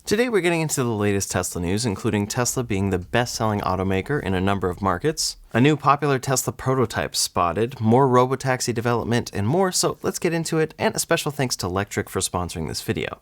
Today we're getting into the latest Tesla news, including Tesla being the best-selling automaker in a number of markets, a new popular Tesla prototype spotted, more Robotaxi development, and more, so let's get into it, and a special thanks to Lectric for sponsoring this video.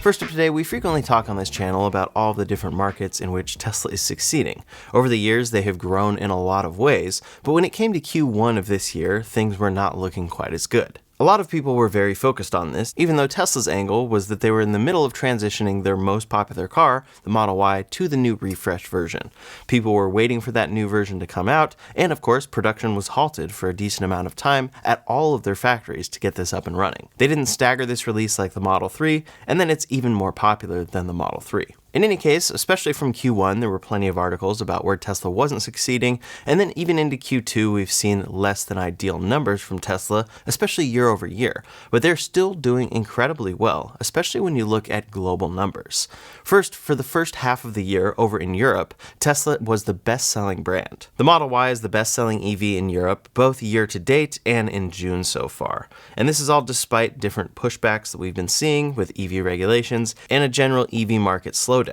First up today, we frequently talk on this channel about all the different markets in which Tesla is succeeding. Over the years, they have grown in a lot of ways, but when it came to Q1 of this year, things were not looking quite as good. A lot of people were very focused on this, even though Tesla's angle was that they were in the middle of transitioning their most popular car, the Model Y, to the new refreshed version. People were waiting for that new version to come out, and of course, production was halted for a decent amount of time at all of their factories to get this up and running. They didn't stagger this release like the Model 3, and then it's even more popular than the Model 3. In any case, especially from Q1, there were plenty of articles about where Tesla wasn't succeeding, and then even into Q2, we've seen less than ideal numbers from Tesla, especially year over year, but they're still doing incredibly well, especially when you look at global numbers. First, for the first half of the year over in Europe, Tesla was the best-selling brand. The Model Y is the best-selling EV in Europe, both year to date and in June so far. And this is all despite different pushbacks that we've been seeing with EV regulations and a general EV market slowdown.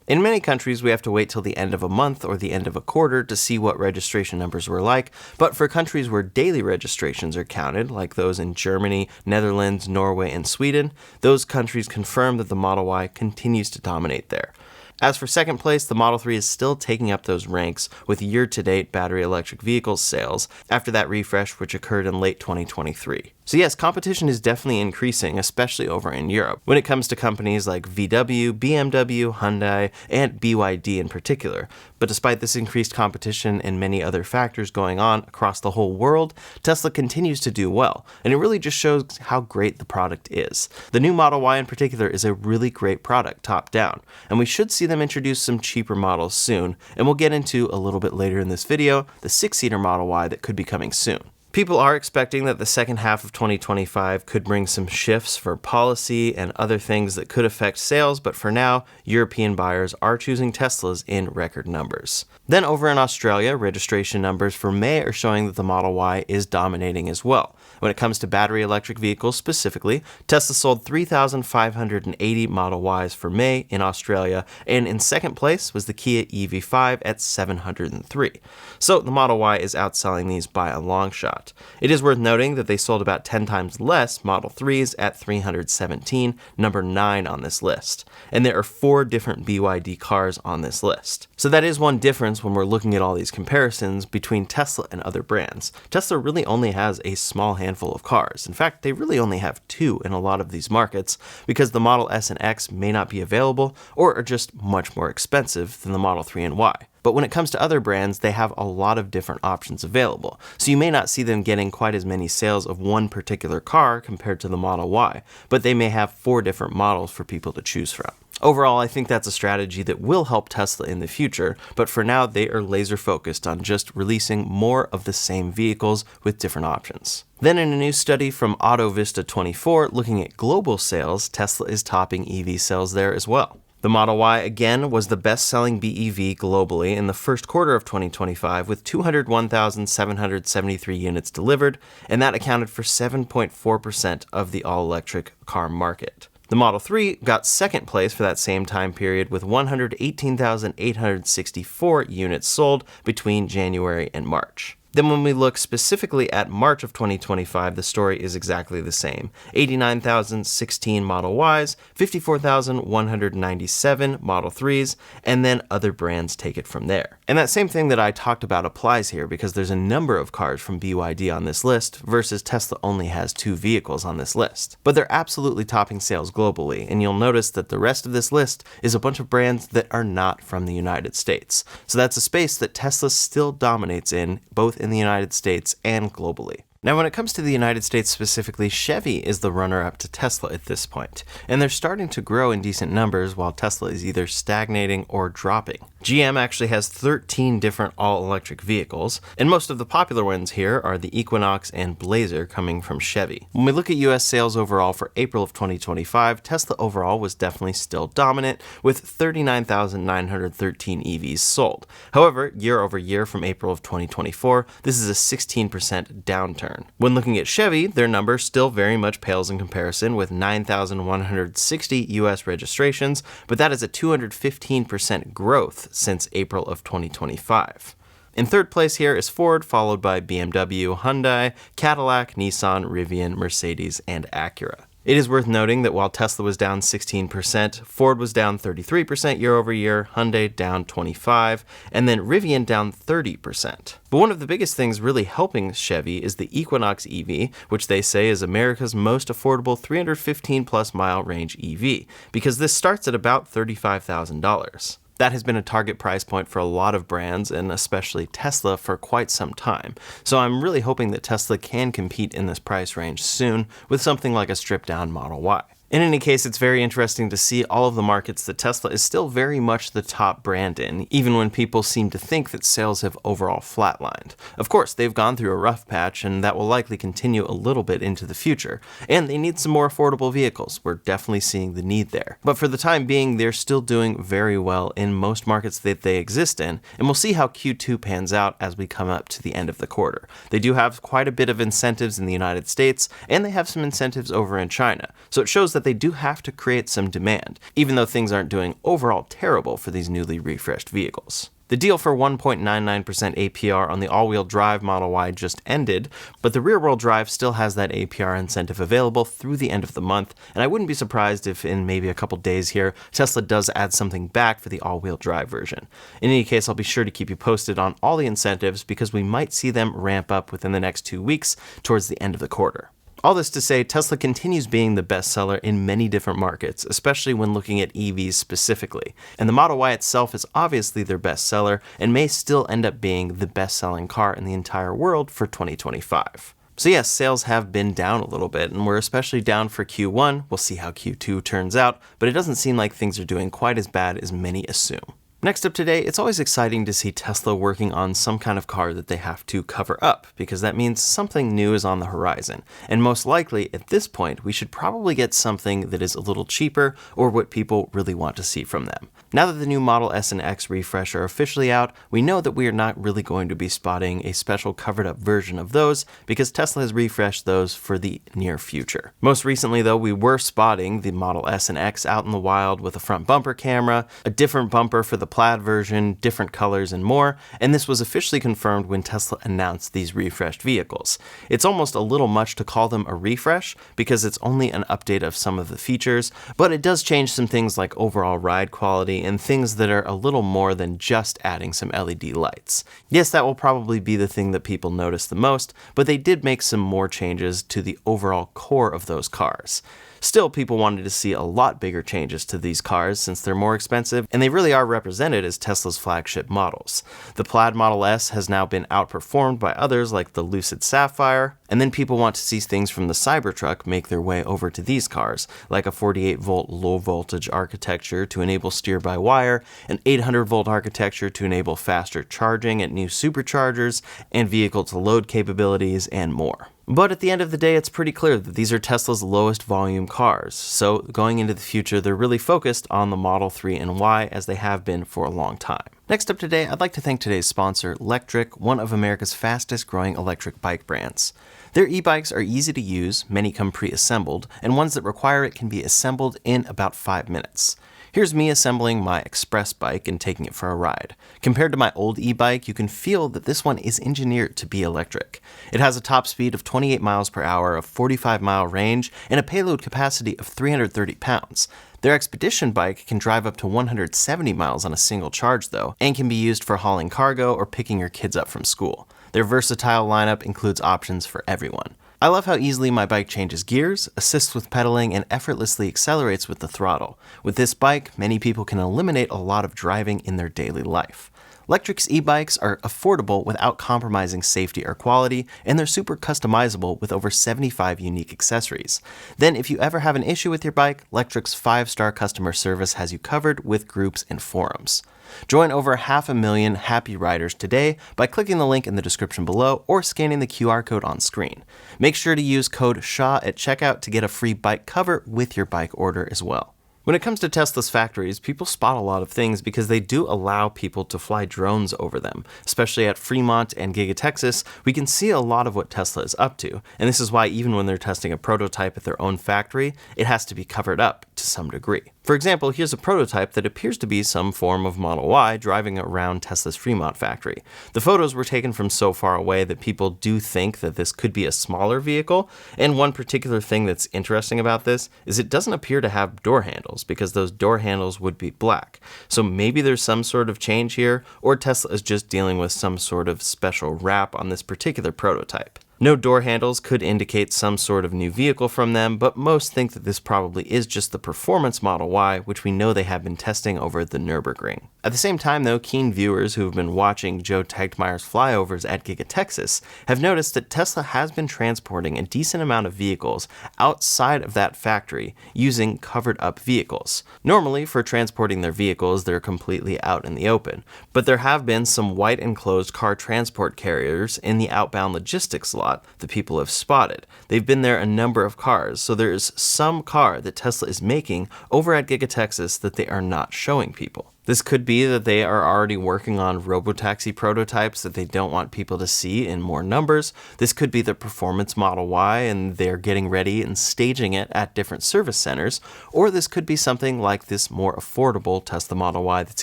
In many countries, we have to wait till the end of a month or the end of a quarter to see what registration numbers were like, but for countries where daily registrations are counted, like those in Germany, Netherlands, Norway, and Sweden, those countries confirm that the Model Y continues to dominate there. As for second place, the Model 3 is still taking up those ranks with year-to-date battery electric vehicles sales after that refresh which occurred in late 2023. So yes, competition is definitely increasing, especially over in Europe, when it comes to companies like VW, BMW, Hyundai, and BYD in particular. But despite this increased competition and many other factors going on across the whole world, Tesla continues to do well, and it really just shows how great the product is. The new Model Y in particular is a really great product, top down, and we should see them introduce some cheaper models soon, and we'll get into a little bit later in this video, the 6-seater Model Y that could be coming soon. People are expecting that the second half of 2025 could bring some shifts for policy and other things that could affect sales, but for now, European buyers are choosing Teslas in record numbers. Then over in Australia, registration numbers for May are showing that the Model Y is dominating as well. When it comes to battery electric vehicles specifically, Tesla sold 3,580 Model Ys for May in Australia, and in second place was the Kia EV5 at 703. So the Model Y is outselling these by a long shot. It is worth noting that they sold about 10 times less Model 3s at 317, number 9 on this list. And there are 4 different BYD cars on this list. So that is one difference when we're looking at all these comparisons between Tesla and other brands. Tesla really only has a small handful of cars. In fact, they really only have 2 in a lot of these markets because the Model S and X may not be available or are just much more expensive than the Model 3 and Y. But when it comes to other brands, they have a lot of different options available. So you may not see them getting quite as many sales of one particular car compared to the Model Y, but they may have 4 different models for people to choose from. Overall, I think that's a strategy that will help Tesla in the future, but for now they are laser focused on just releasing more of the same vehicles with different options. Then in a new study from AutoVista24 looking at global sales, Tesla is topping EV sales there as well. The Model Y, again, was the best-selling BEV globally in the first quarter of 2025 with 201,773 units delivered, and that accounted for 7.4% of the all-electric car market. The Model 3 got second place for that same time period with 118,864 units sold between January and March. Then when we look specifically at March of 2025, the story is exactly the same. 89,016 Model Ys, 54,197 Model 3s, and then other brands take it from there. And that same thing that I talked about applies here because there's a number of cars from BYD on this list versus Tesla only has 2 vehicles on this list. But they're absolutely topping sales globally, and you'll notice that the rest of this list is a bunch of brands that are not from the United States. So that's a space that Tesla still dominates in, both in the United States and globally. Now, when it comes to the United States specifically, Chevy is the runner-up to Tesla at this point, and they're starting to grow in decent numbers while Tesla is either stagnating or dropping. GM actually has 13 different all-electric vehicles, and most of the popular ones here are the Equinox and Blazer coming from Chevy. When we look at US sales overall for April of 2025, Tesla overall was definitely still dominant with 39,913 EVs sold. However, year over year from April of 2024, this is a 16% downturn. turn. When looking at Chevy, their number still very much pales in comparison with 9,160 US registrations, but that is a 215% growth since April of 2025. In third place here is Ford, followed by BMW, Hyundai, Cadillac, Nissan, Rivian, Mercedes, and Acura. It is worth noting that while Tesla was down 16%, Ford was down 33% year over year, Hyundai down 25%, and then Rivian down 30%. But one of the biggest things really helping Chevy is the Equinox EV, which they say is America's most affordable 315 plus mile range EV, because this starts at about $35,000. That has been a target price point for a lot of brands, and especially Tesla, for quite some time. So I'm really hoping that Tesla can compete in this price range soon with something like a stripped-down Model Y. In any case, it's very interesting to see all of the markets that Tesla is still very much the top brand in, even when people seem to think that sales have overall flatlined. Of course, they've gone through a rough patch, and that will likely continue a little bit into the future, and they need some more affordable vehicles. We're definitely seeing the need there. But for the time being, they're still doing very well in most markets that they exist in, and we'll see how Q2 pans out as we come up to the end of the quarter. They do have quite a bit of incentives in the United States, and they have some incentives over in China, so it shows that they do have to create some demand, even though things aren't doing overall terrible for these newly refreshed vehicles. The deal for 1.99% APR on the all-wheel drive Model Y just ended, but the rear-wheel drive still has that APR incentive available through the end of the month, and I wouldn't be surprised if in maybe a couple days here, Tesla does add something back for the all-wheel drive version. In any case, I'll be sure to keep you posted on all the incentives because we might see them ramp up within the next 2 weeks towards the end of the quarter. All this to say, Tesla continues being the bestseller in many different markets, especially when looking at EVs specifically. And the Model Y itself is obviously their bestseller and may still end up being the best-selling car in the entire world for 2025. So yes, sales have been down a little bit, and we're especially down for Q1. We'll see how Q2 turns out, but it doesn't seem like things are doing quite as bad as many assume. Next up today, it's always exciting to see Tesla working on some kind of car that they have to cover up, because that means something new is on the horizon. And most likely, at this point, we should probably get something that is a little cheaper or what people really want to see from them. Now that the new Model S and X refresh are officially out, we know that we are not really going to be spotting a special covered up version of those because Tesla has refreshed those for the near future. Most recently though, we were spotting the Model S and X out in the wild with a front bumper camera, a different bumper for the plaid version, different colors, and more, and this was officially confirmed when Tesla announced these refreshed vehicles. It's almost a little much to call them a refresh because it's only an update of some of the features, but it does change some things like overall ride quality and things that are a little more than just adding some LED lights. Yes, that will probably be the thing that people notice the most, but they did make some more changes to the overall core of those cars. Still, people wanted to see a lot bigger changes to these cars since they're more expensive, and they really are represented as Tesla's flagship models. The Plaid Model S has now been outperformed by others like the Lucid Sapphire, and then people want to see things from the Cybertruck make their way over to these cars, like a 48-volt low-voltage architecture to enable steer-by-wire, an 800-volt architecture to enable faster charging at new superchargers, and vehicle-to-load capabilities, and more. But at the end of the day, it's pretty clear that these are Tesla's lowest volume cars, so going into the future, they're really focused on the Model 3 and Y as they have been for a long time. Next up today, I'd like to thank today's sponsor, Lectric, one of America's fastest growing electric bike brands. Their e-bikes are easy to use, many come pre-assembled, and ones that require it can be assembled in about 5 minutes. Here's me assembling my Express bike and taking it for a ride. Compared to my old e-bike, you can feel that this one is engineered to be electric. It has a top speed of 28 miles per hour, a 45-mile range, and a payload capacity of 330 pounds. Their Expedition bike can drive up to 170 miles on a single charge though, and can be used for hauling cargo or picking your kids up from school. Their versatile lineup includes options for everyone. I love how easily my bike changes gears, assists with pedaling, and effortlessly accelerates with the throttle. With this bike, many people can eliminate a lot of driving in their daily life. Lectric's e-bikes are affordable without compromising safety or quality, and they're super customizable with over 75 unique accessories. Then, if you ever have an issue with your bike, Lectric's 5-star customer service has you covered with groups and forums. Join over 500,000 happy riders today by clicking the link in the description below or scanning the QR code on screen. Make sure to use code SHAW at checkout to get a free bike cover with your bike order as well. When it comes to Tesla's factories, people spot a lot of things because they do allow people to fly drones over them. Especially at Fremont and Giga Texas, we can see a lot of what Tesla is up to, and this is why even when they're testing a prototype at their own factory, it has to be covered up to some degree. For example, here's a prototype that appears to be some form of Model Y driving around Tesla's Fremont factory. The photos were taken from so far away that people do think that this could be a smaller vehicle, and one particular thing that's interesting about this is it doesn't appear to have door handles, because those door handles would be black. So maybe there's some sort of change here, or Tesla is just dealing with some sort of special wrap on this particular prototype. No door handles could indicate some sort of new vehicle from them, but most think that this probably is just the performance Model Y, which we know they have been testing over at the Nürburgring. At the same time though, keen viewers who have been watching Joe Tegtmeyer's flyovers at Giga Texas have noticed that Tesla has been transporting a decent amount of vehicles outside of that factory using covered up vehicles. Normally, for transporting their vehicles, they're completely out in the open, but there have been some white enclosed car transport carriers in the outbound logistics lot that people have spotted. They've been there a number of cars, so there is some car that Tesla is making over at Giga Texas that they are not showing people. This could be that they are already working on Robotaxi prototypes that they don't want people to see in more numbers. This could be the performance Model Y and they're getting ready and staging it at different service centers, or this could be something like this more affordable Tesla Model Y that's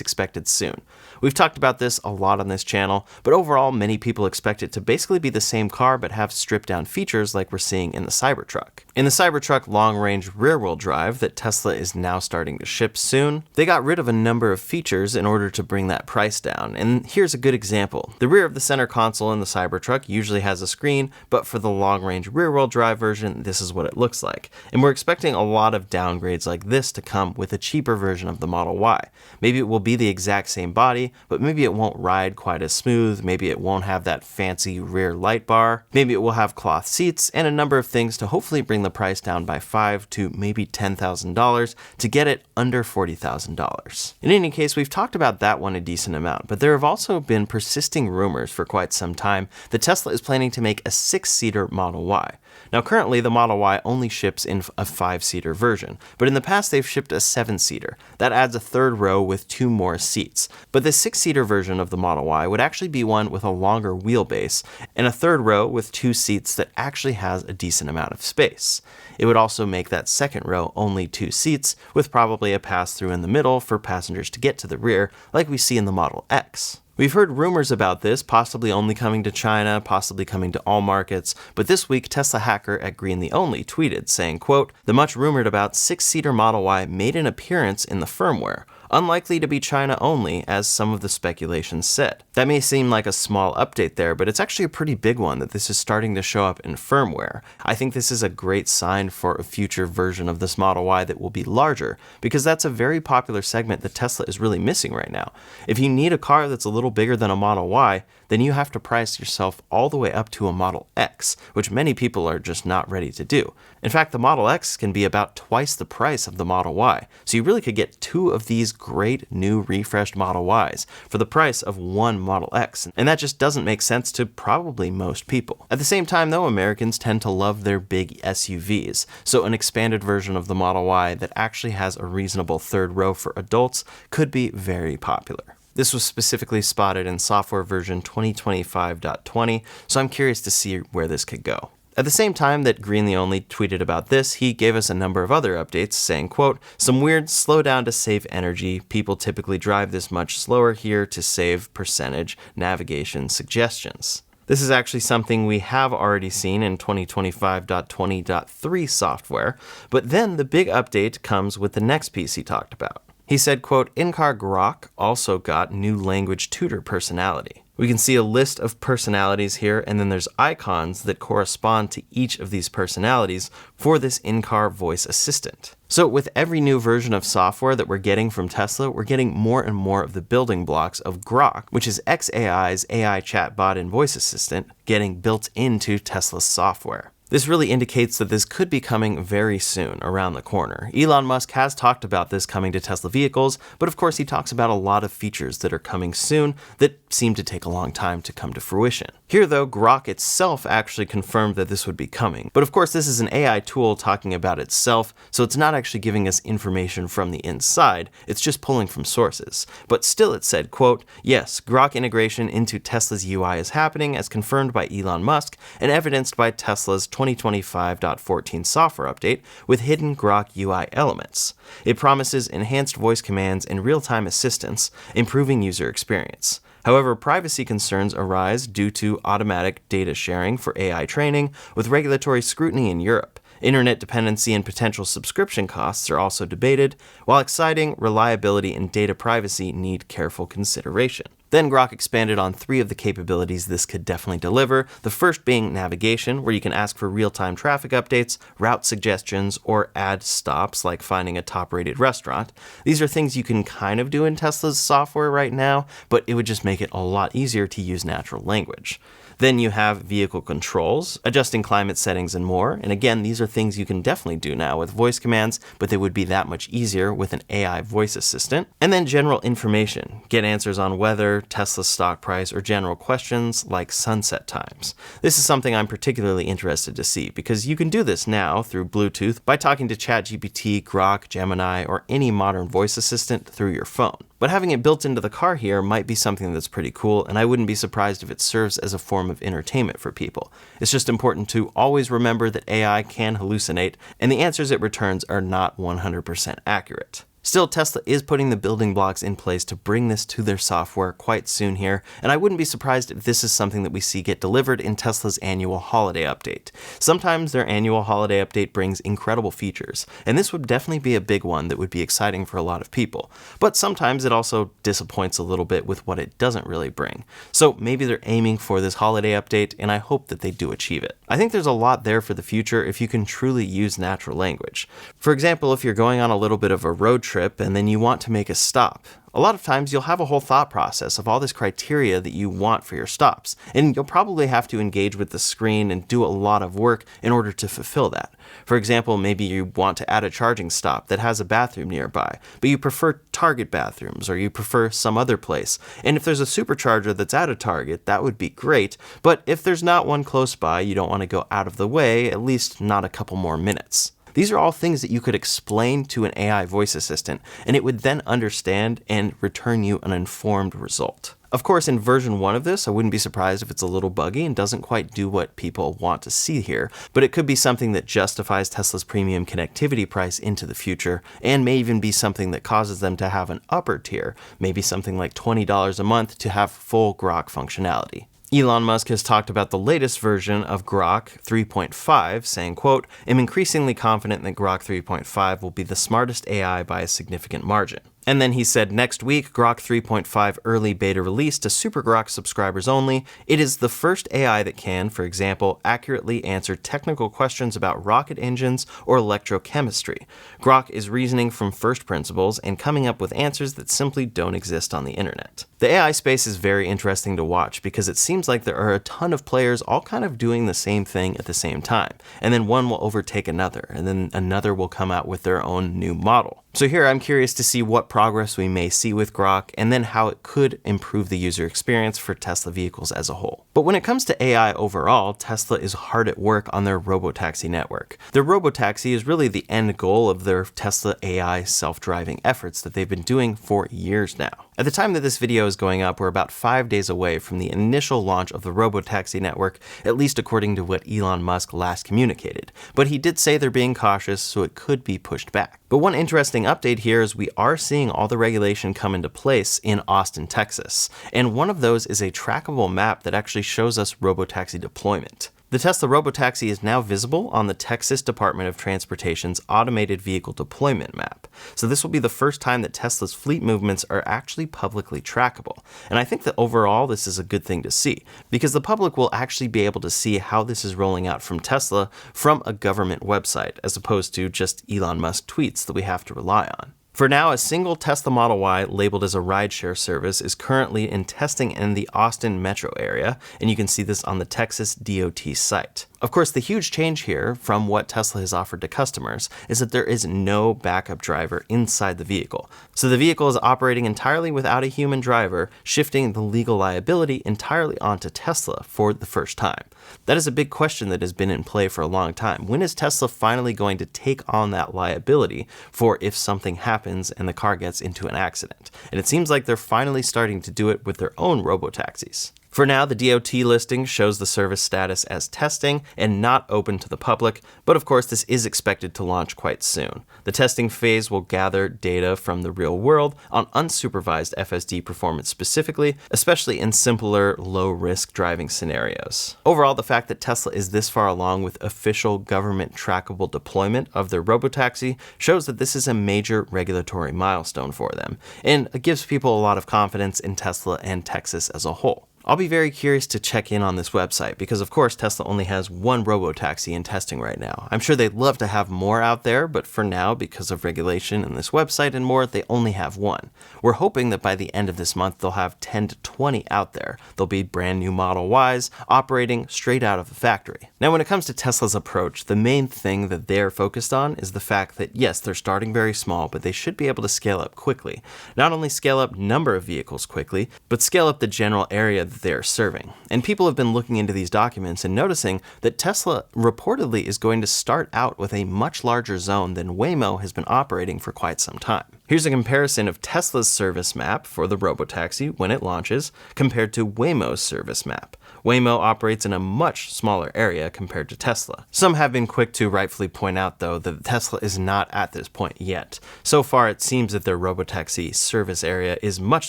expected soon. We've talked about this a lot on this channel, but overall many people expect it to basically be the same car but have stripped down features like we're seeing in the Cybertruck. In the Cybertruck long-range rear-wheel drive that Tesla is now starting to ship soon, they got rid of a number of features in order to bring that price down, and here's a good example. The rear of the center console in the Cybertruck usually has a screen, but for the long-range rear-wheel drive version, this is what it looks like. And we're expecting a lot of downgrades like this to come with a cheaper version of the Model Y. Maybe it will be the exact same body, but maybe it won't ride quite as smooth, maybe it won't have that fancy rear light bar, maybe it will have cloth seats, and a number of things to hopefully bring the price down by $5,000 to maybe $10,000 to get it under $40,000. In any case, we've talked about that one a decent amount, but there have also been persisting rumors for quite some time that Tesla is planning to make a 6-seater Model Y. Now currently the Model Y only ships in a 5-seater version, but in the past they've shipped a 7-seater. That adds a third row with 2 more seats. But the 6-seater version of the Model Y would actually be one with a longer wheelbase and a third row with 2 seats that actually has a decent amount of space. It would also make that second row only 2 seats, with probably a pass-through in the middle for passengers to get to the rear, like we see in the Model X. We've heard rumors about this, possibly only coming to China, possibly coming to all markets, but this week Tesla hacker at Green the Only tweeted saying, quote, "The much rumored about 6-seater Model Y made an appearance in the firmware. Unlikely to be China only, as some of the speculations said." That may seem like a small update there, but it's actually a pretty big one that this is starting to show up in firmware. I think this is a great sign for a future version of this Model Y that will be larger, because that's a very popular segment that Tesla is really missing right now. If you need a car that's a little bigger than a Model Y, then you have to price yourself all the way up to a Model X, which many people are just not ready to do. In fact, the Model X can be about twice the price of the Model Y, so you really could get 2 of these great new refreshed Model Ys for the price of one Model X, and that just doesn't make sense to probably most people. At the same time though, Americans tend to love their big SUVs, so an expanded version of the Model Y that actually has a reasonable third row for adults could be very popular. This was specifically spotted in software version 2025.20, so I'm curious to see where this could go. At the same time that Green the Only tweeted about this, he gave us a number of other updates saying, quote, "Some weird slow down to save energy. People typically drive this much slower here to save percentage navigation suggestions." This is actually something we have already seen in 2025.20.3 software, but then the big update comes with the next piece he talked about. He said, quote, "In-car Grok also got new language tutor personality." We can see a list of personalities here, and then there's icons that correspond to each of these personalities for this in-car voice assistant. So with every new version of software that we're getting from Tesla, we're getting more and more of the building blocks of Grok, which is xAI's AI chatbot and voice assistant, getting built into Tesla's software. This really indicates that this could be coming very soon, around the corner. Elon Musk has talked about this coming to Tesla vehicles, but of course he talks about a lot of features that are coming soon that seem to take a long time to come to fruition. Here though, Grok itself actually confirmed that this would be coming. But of course this is an AI tool talking about itself, so it's not actually giving us information from the inside, it's just pulling from sources. But still it said, quote, "Yes, Grok integration into Tesla's UI is happening as confirmed by Elon Musk and evidenced by Tesla's 2025.14 software update with hidden Grok UI elements. It promises enhanced voice commands and real-time assistance, improving user experience. However, privacy concerns arise due to automatic data sharing for AI training, with regulatory scrutiny in Europe. Internet dependency and potential subscription costs are also debated, while exciting, reliability and data privacy need careful consideration." Then Grok expanded on 3 of the capabilities this could definitely deliver, the first being navigation, where you can ask for real-time traffic updates, route suggestions, or add stops like finding a top-rated restaurant. These are things you can kind of do in Tesla's software right now, but it would just make it a lot easier to use natural language. Then you have vehicle controls, adjusting climate settings and more, and again, these are things you can definitely do now with voice commands, but they would be that much easier with an AI voice assistant. And then general information, get answers on weather, Tesla's stock price, or general questions like sunset times. This is something I'm particularly interested to see, because you can do this now through Bluetooth by talking to ChatGPT, Grok, Gemini, or any modern voice assistant through your phone. But having it built into the car here might be something that's pretty cool, and I wouldn't be surprised if it serves as a form of entertainment for people. It's just important to always remember that AI can hallucinate, and the answers it returns are not 100% accurate. Still, Tesla is putting the building blocks in place to bring this to their software quite soon here, and I wouldn't be surprised if this is something that we see get delivered in Tesla's annual holiday update. Sometimes their annual holiday update brings incredible features, and this would definitely be a big one that would be exciting for a lot of people. But sometimes it also disappoints a little bit with what it doesn't really bring. So maybe they're aiming for this holiday update, and I hope that they do achieve it. I think there's a lot there for the future if you can truly use natural language. For example, if you're going on a little bit of a road trip and then you want to make a stop, a lot of times you'll have a whole thought process of all this criteria that you want for your stops, and you'll probably have to engage with the screen and do a lot of work in order to fulfill that. For example, maybe you want to add a charging stop that has a bathroom nearby, but you prefer Target bathrooms or you prefer some other place. And if there's a supercharger that's at a Target, that would be great, but if there's not one close by, you don't want to go out of the way, at least not a couple more minutes. These are all things that you could explain to an AI voice assistant, and it would then understand and return you an informed result. Of course, in version 1 of this, I wouldn't be surprised if it's a little buggy and doesn't quite do what people want to see here, but it could be something that justifies Tesla's premium connectivity price into the future, and may even be something that causes them to have an upper tier, maybe something like $20 a month to have full Grok functionality. Elon Musk has talked about the latest version of Grok 3.5, saying, quote, "I'm increasingly confident that Grok 3.5 will be the smartest AI by a significant margin." And then he said, next week, Grok 3.5 early beta release to Super Grok subscribers only. It is the first AI that can, for example, accurately answer technical questions about rocket engines or electrochemistry. Grok is reasoning from first principles and coming up with answers that simply don't exist on the internet. The AI space is very interesting to watch because it seems like there are a ton of players all kind of doing the same thing at the same time. And then one will overtake another, and then another will come out with their own new model. So here I'm curious to see what progress we may see with Grok, and then how it could improve the user experience for Tesla vehicles as a whole. But when it comes to AI overall, Tesla is hard at work on their Robotaxi network. Their Robotaxi is really the end goal of their Tesla AI self-driving efforts that they've been doing for years now. At the time that this video is going up, we're about 5 days away from the initial launch of the Robotaxi network, at least according to what Elon Musk last communicated. But he did say they're being cautious, so it could be pushed back. But one interesting update here is we are seeing all the regulation come into place in Austin, Texas. And one of those is a trackable map that actually shows us Robotaxi deployment. The Tesla Robotaxi is now visible on the Texas Department of Transportation's Automated Vehicle Deployment Map. So this will be the first time that Tesla's fleet movements are actually publicly trackable. And I think that overall this is a good thing to see, because the public will actually be able to see how this is rolling out from Tesla from a government website, as opposed to just Elon Musk tweets that we have to rely on. For now, a single Tesla Model Y labeled as a rideshare service is currently in testing in the Austin metro area, and you can see this on the Texas DOT site. Of course, the huge change here from what Tesla has offered to customers is that there is no backup driver inside the vehicle. So the vehicle is operating entirely without a human driver, shifting the legal liability entirely onto Tesla for the first time. That is a big question that has been in play for a long time. When is Tesla finally going to take on that liability for if something happens and the car gets into an accident? And it seems like they're finally starting to do it with their own robotaxis. For now, the DOT listing shows the service status as testing and not open to the public, but of course this is expected to launch quite soon. The testing phase will gather data from the real world on unsupervised FSD performance specifically, especially in simpler, low-risk driving scenarios. Overall, the fact that Tesla is this far along with official government trackable deployment of their robotaxi shows that this is a major regulatory milestone for them, and it gives people a lot of confidence in Tesla and Texas as a whole. I'll be very curious to check in on this website because, of course, Tesla only has one robotaxi in testing right now. I'm sure they'd love to have more out there, but for now, because of regulation and this website and more, they only have one. We're hoping that by the end of this month, they'll have 10 to 20 out there. They'll be brand new Model Ys operating straight out of the factory. Now, when it comes to Tesla's approach, the main thing that they're focused on is the fact that, yes, they're starting very small, but they should be able to scale up quickly. Not only scale up number of vehicles quickly, but scale up the general area that they are serving. And people have been looking into these documents and noticing that Tesla reportedly is going to start out with a much larger zone than Waymo has been operating for quite some time. Here's a comparison of Tesla's service map for the robotaxi when it launches compared to Waymo's service map. Waymo operates in a much smaller area compared to Tesla. Some have been quick to rightfully point out, though, that Tesla is not at this point yet. So far, it seems that their robotaxi service area is much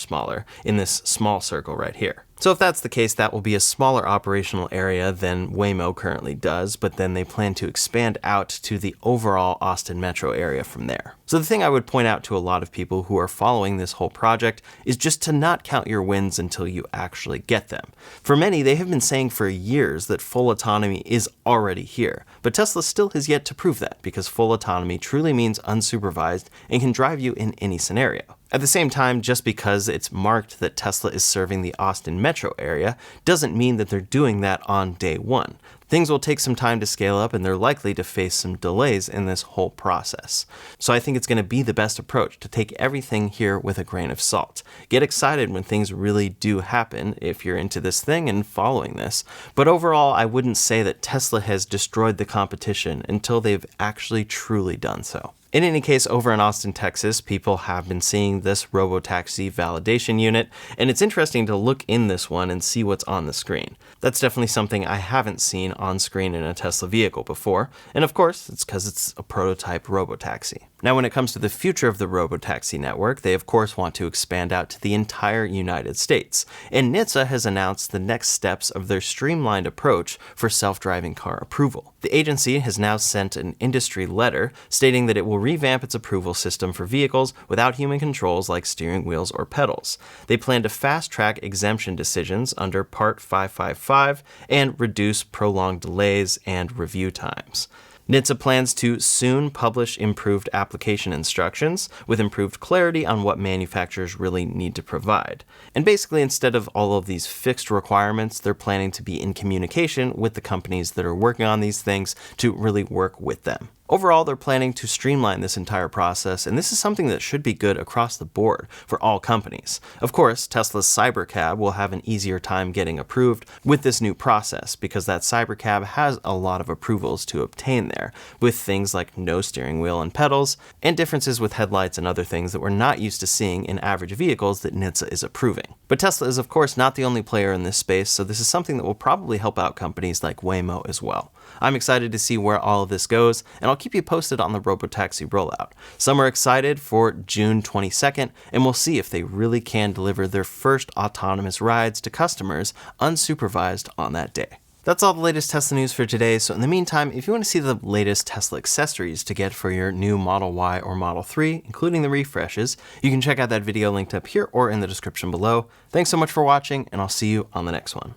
smaller in this small circle right here. So if that's the case, that will be a smaller operational area than Waymo currently does, but then they plan to expand out to the overall Austin metro area from there. So the thing I would point out to a lot of people who are following this whole project is just to not count your wins until you actually get them. For many, they have been saying for years that full autonomy is already here, but Tesla still has yet to prove that because full autonomy truly means unsupervised and can drive you in any scenario. At the same time, just because it's marked that Tesla is serving the Austin metro area doesn't mean that they're doing that on day one. Things will take some time to scale up and they're likely to face some delays in this whole process. So I think it's going to be the best approach to take everything here with a grain of salt. Get excited when things really do happen if you're into this thing and following this. But overall, I wouldn't say that Tesla has destroyed the competition until they've actually truly done so. In any case, over in Austin, Texas, people have been seeing this robotaxi validation unit, and it's interesting to look in this one and see what's on the screen. That's definitely something I haven't seen on screen in a Tesla vehicle before, and of course, it's because it's a prototype robotaxi. Now, when it comes to the future of the robotaxi network, they of course want to expand out to the entire United States, and NHTSA has announced the next steps of their streamlined approach for self-driving car approval. The agency has now sent an industry letter stating that it will revamp its approval system for vehicles without human controls like steering wheels or pedals. They plan to fast-track exemption decisions under Part 555 and reduce prolonged delays and review times. NHTSA plans to soon publish improved application instructions with improved clarity on what manufacturers really need to provide. And basically, instead of all of these fixed requirements, they're planning to be in communication with the companies that are working on these things to really work with them. Overall, they're planning to streamline this entire process, and this is something that should be good across the board for all companies. Of course, Tesla's Cybercab will have an easier time getting approved with this new process because that Cybercab has a lot of approvals to obtain there, with things like no steering wheel and pedals, and differences with headlights and other things that we're not used to seeing in average vehicles that NHTSA is approving. But Tesla is of course not the only player in this space, so this is something that will probably help out companies like Waymo as well. I'm excited to see where all of this goes, and I'll keep you posted on the Robotaxi rollout. Some are excited for June 22nd, and we'll see if they really can deliver their first autonomous rides to customers unsupervised on that day. That's all the latest Tesla news for today, so in the meantime, if you want to see the latest Tesla accessories to get for your new Model Y or Model 3, including the refreshes, you can check out that video linked up here or in the description below. Thanks so much for watching, and I'll see you on the next one.